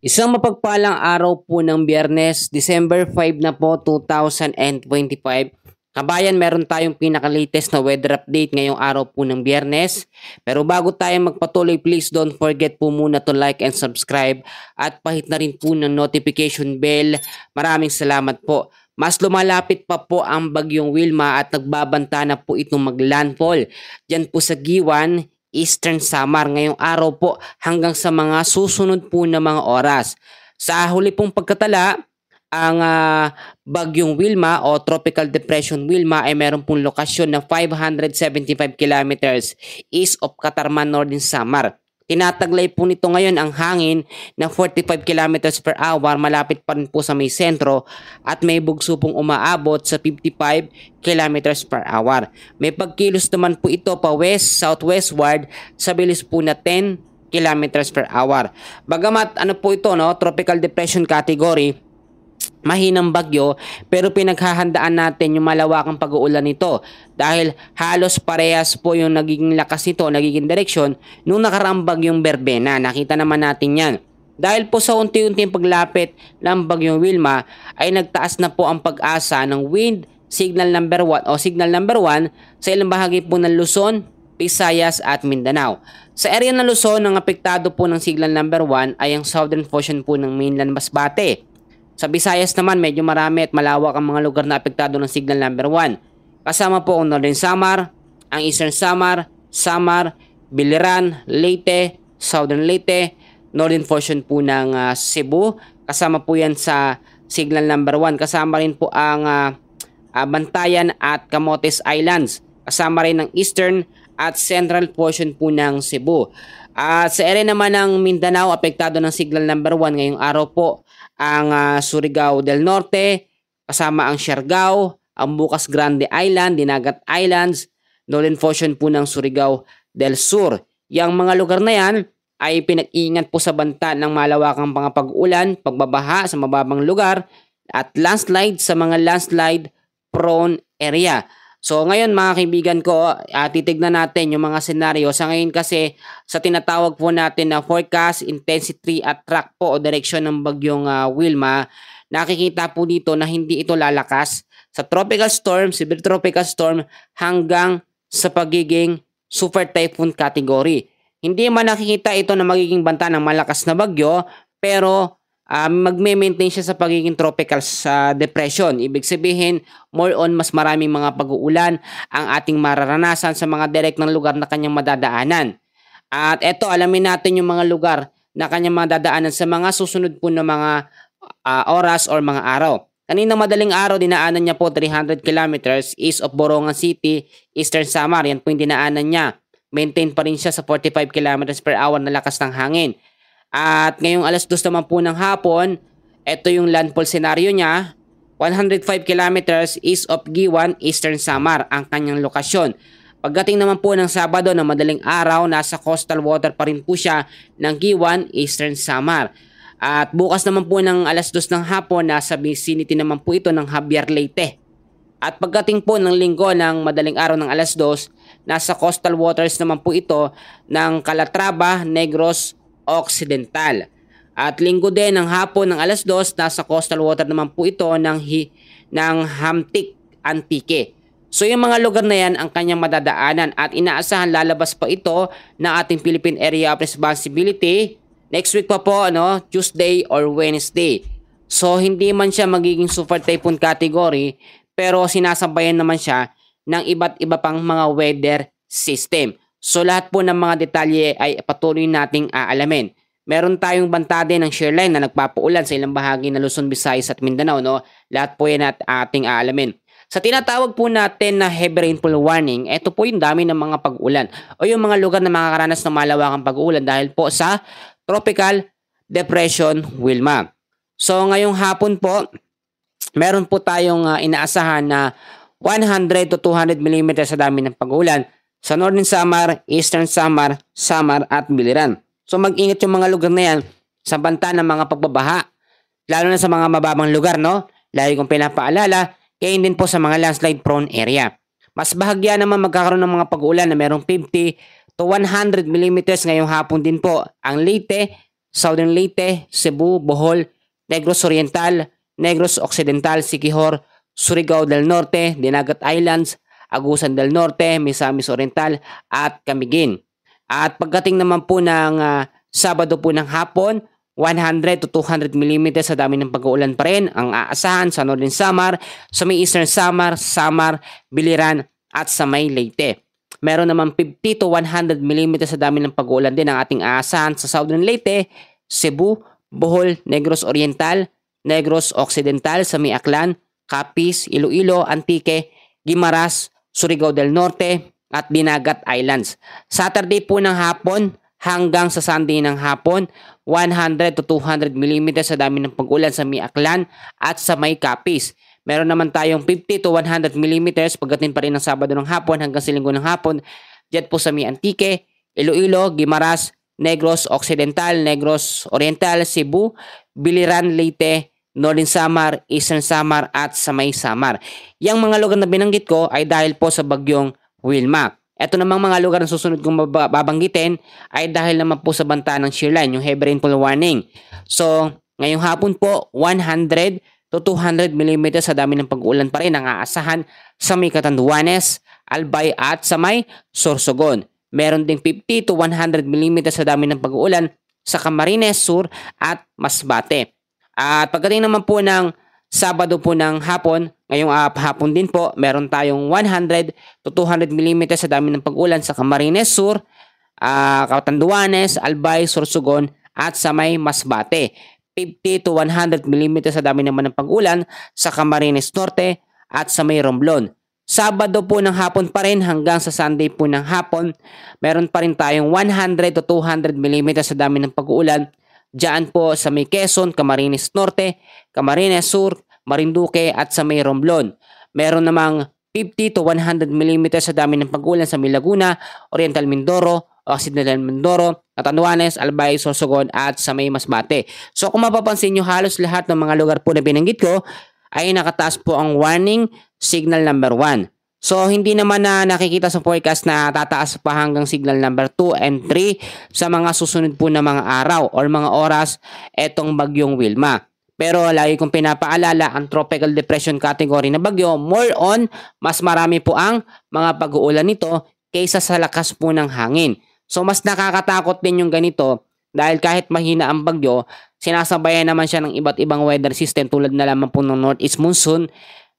Isang mapagpalang araw po ng Biyernes, December 5 na po 2025. Kabayan, meron tayong pinaka-latest na weather update ngayong araw po ng Biyernes. Pero bago tayo magpatuloy, please don't forget po muna to like and subscribe at pahit na rin po ng notification bell. Maraming salamat po. Mas lumalapit pa po ang bagyong Wilma at nagbabanta na po itong maglandfall diyan po sa Giwan, Eastern Samar ngayong araw po hanggang sa mga susunod po na mga oras. Sa huli pong pagkatala, ang Bagyong Wilma o Tropical Depression Wilma ay meron pong lokasyon na 575 kilometers east of Catarman, Northern Samar. Tinataglay po nito ngayon ang hangin na 45 kilometers per hour, malapit pa rin po sa may sentro at may bugso pong umaabot sa 55 kilometers per hour. May pagkilos naman po ito pa west, southwestward sa bilis po na 10 kilometers per hour. Bagamat ano po ito, no, tropical depression category, mahinang bagyo, pero pinaghahandaan natin yung malawakang pag-uulan nito dahil halos parehas po yung nagiging lakas nito, nagiging direksyon nung nakaraang bagyong Berbena. Nakita naman natin yan. Dahil po sa unti-unting paglapit ng bagyong Wilma ay nagtaas na po ang pag-asa ng wind signal number 1 o signal number 1 sa ilang bahagi po ng Luzon, Visayas at Mindanao. Sa area ng Luzon, ang apektado po ng signal number 1 ay ang southern portion po ng mainland Masbate. Sa Visayas naman, medyo marami at malawak ang mga lugar na apektado ng signal number 1. Kasama po ang Northern Samar, ang Eastern Samar, Samar, Biliran, Leyte, Southern Leyte, Northern portion po ng Cebu. Kasama po yan sa signal number 1. Kasama rin po ang Bantayan at Camotes Islands. Kasama rin ang Eastern at Central portion po ng Cebu. At sa area naman ng Mindanao, apektado ng signal number 1 ngayong araw po ang Surigao del Norte, kasama ang Siargao, ang Bukas Grande Island, Dinagat Islands, Northern portion po ng Surigao del Sur. Yang mga lugar na yan ay pinag-iingat po sa banta ng malawakang pag-ulan, pagbabaha sa mababang lugar, at landslide sa mga landslide prone area. So ngayon mga kaibigan ko, titignan natin yung mga senaryo. Sa ngayon kasi sa tinatawag po natin na forecast, intensity at track po o direksyon ng bagyong Wilma, nakikita po dito na hindi ito lalakas sa tropical storm, severe tropical storm hanggang sa pagiging super typhoon category. Hindi man nakikita ito na magiging banta ng malakas na bagyo, pero magme-maintain siya sa pagiging tropical sa depression. Ibig sabihin, more on mas maraming mga pag-uulan ang ating mararanasan sa mga direct ng lugar na kanyang madadaanan. At eto, alamin natin yung mga lugar na kanyang madadaanan sa mga susunod po na mga oras or mga araw. Kanina madaling araw, dinaanan niya po 300 kilometers east of Borongan City, Eastern Samar. Yan po yung dinaanan niya. Maintain pa rin siya sa 45 kilometers per hour na lakas ng hangin. At ngayong alas 2 naman po ng hapon, ito yung landfall scenario niya. 105 kilometers east of Giwan, Eastern Samar ang kanyang lokasyon. Pagdating naman po ng Sabado na madaling araw, nasa coastal water pa rin po siya ng Giwan, Eastern Samar. At bukas naman po ng alas 2 ng hapon, nasa vicinity naman po ito ng Javier Leyte. At pagdating po ng Linggo ng madaling araw ng alas 2, nasa coastal waters naman po ito ng Calatrava, Negros Occidental. At Linggo din ng hapon ng alas 2, nasa coastal water naman po ito ng Hamtic Antique. So yung mga lugar na yan ang kanyang madadaanan at inaasahan lalabas pa ito ng ating Philippine Area of Responsibility next week pa po, Tuesday or Wednesday. So hindi man siya magiging super typhoon category, pero sinasabayan naman siya ng iba't iba pang mga weather system. So lahat po ng mga detalye ay patuloy nating aalamin. Meron tayong banta din ng shearline na nagpapaulan sa ilang bahagi ng Luzon, Visayas at Mindanao. Lahat po yan at ating aalamin. Sa tinatawag po natin na heavy rainfall warning, ito po yung dami ng mga pag-ulan o yung mga lugar na makakaranas ng malawakang pag-ulan dahil po sa Tropical Depression Wilma. So ngayong hapon po, meron po tayong inaasahan na 100 to 200 mm sa dami ng pag-ulan sa Northern Samar, Eastern Samar, Samar at Biliran. So mag-ingat yung mga lugar na yan sa banta ng mga pagbabaha, lalo na sa mga mababang lugar, Lagi kong pinapaalala, kaya din po sa mga landslide prone area. Mas bahagya naman magkakaroon ng mga pag-uulan na merong 50 to 100 millimeters ngayong hapon din po ang Leyte, Southern Leyte, Cebu, Bohol, Negros Oriental, Negros Occidental, Siquijor, Surigao del Norte, Dinagat Islands, Agusan del Norte, Misamis Oriental at Camiguin. At pagdating naman po ng Sabado po ng hapon, 100 to 200 millimeters sa dami ng pag-uulan pa rin ang aasahan sa Northern Samar, sa may Eastern Samar, Samar, Biliran at sa may Leyte. Meron naman 50 to 100 millimeters sa dami ng pag-uulan din ang ating aasahan sa Southern Leyte, Cebu, Bohol, Negros Oriental, Negros Occidental sa may Aklan, Capiz, Iloilo, Antique, Guimaras, Surigao del Norte at Dinagat Islands. Saturday po ng hapon hanggang sa Sunday ng hapon, 100 to 200 millimeters sa dami ng pag-ulan sa may Aklan at sa may Capiz. Meron naman tayong 50 to 100 millimeters pagdating pa rin ng Sabado ng hapon hanggang sa Linggo ng hapon. Diyan po sa may Antique, Iloilo, Guimaras, Negros Occidental, Negros Oriental, Cebu, Biliran, Leyte, Northern Samar, Eastern Samar at sa may Samar. Yang mga lugar na binanggit ko ay dahil po sa bagyong Wilma. Ito namang mga lugar na susunod kong babanggitin ay dahil naman po sa banta ng shearline, yung heavy rainfall warning. So, ngayong hapon po, 100 to 200 mm sa dami ng pag-ulan pa rin ang aasahan sa may Catanduanes, Albay at sa may Sorsogon. Meron ding 50 to 100 mm sa dami ng pag-ulan sa Camarines Sur at Masbate. At pagdating naman po ng Sabado po ng hapon, ngayong hapon din po, meron tayong 100 to 200 mm sa dami ng pag-ulan sa Camarines Sur, Catanduanes, Albay, Sorsogon at sa may Masbate. 50 to 100 mm sa dami naman ng pag-ulan sa Camarines Norte at sa may Romblon. Sabado po ng hapon pa rin hanggang sa Sunday po ng hapon, meron pa rin tayong 100 to 200 mm sa dami ng pag-ulan diyan po sa may Quezon, Camarines Norte, Camarines Sur, Marinduque at sa may Romblon. Meron namang 50 to 100 mm sa dami ng pag-ulan sa may Laguna, Oriental Mindoro, Occidental Mindoro, Catanduanes, Albay, Sorsogon at sa may Masbate. So kung mapapansin nyo, halos lahat ng mga lugar po na binanggit ko ay nakataas po ang warning signal number 1. So, hindi naman na nakikita sa forecast na tataas pa hanggang signal number 2 and 3 sa mga susunod po na mga araw or mga oras etong bagyong Wilma. Pero lagi kong pinapaalala, ang tropical depression category na bagyo, more on, mas marami po ang mga pag-uulan nito kaysa sa lakas po ng hangin. So, mas nakakatakot din yung ganito dahil kahit mahina ang bagyo, sinasabayan naman siya ng iba't ibang weather system tulad na lamang po ng northeast monsoon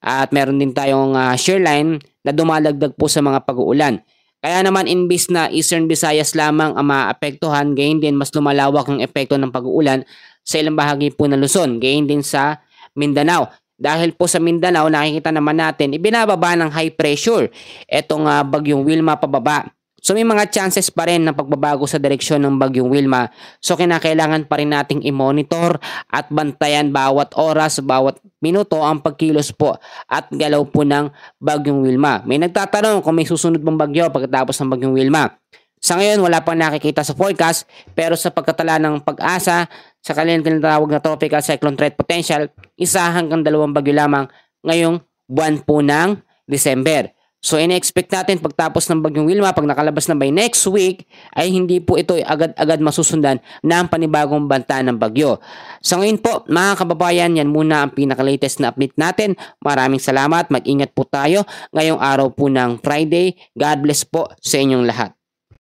at meron din tayong shearline na dumalagdag po sa mga pag-uulan. Kaya naman imbis na Eastern Visayas lamang ang maapektuhan, gayon din mas lumalawak ang epekto ng pag-uulan sa ilang bahagi po ng Luzon, gayon din sa Mindanao. Dahil po sa Mindanao, nakikita naman natin, ibinababa ng high pressure etong bagyong Wilma pababa. So may mga chances pa rin ng pagbabago sa direksyon ng bagyong Wilma. So kinakailangan pa rin nating i-monitor at bantayan bawat oras, bawat minuto ang pagkilos po at galaw po ng bagyong Wilma. May nagtatanong kung may susunod bang bagyo pagkatapos ng bagyong Wilma. Sa ngayon, wala pang nakikita sa forecast, pero sa pagkatala ng Pag-asa sa kanilang tinatawag na tropical cyclone threat potential, 1 hanggang 2 bagyo lamang ngayong buwan po ng December. So, ina-expect natin pagtapos ng bagyong Wilma, pag nakalabas na by next week, ay hindi po ito agad-agad masusundan ng panibagong banta ng bagyo. So, ngayon po, mga kababayan, yan muna ang pinaka-latest na update natin. Maraming salamat. Mag-ingat po tayo ngayong araw po ng Friday. God bless po sa inyong lahat.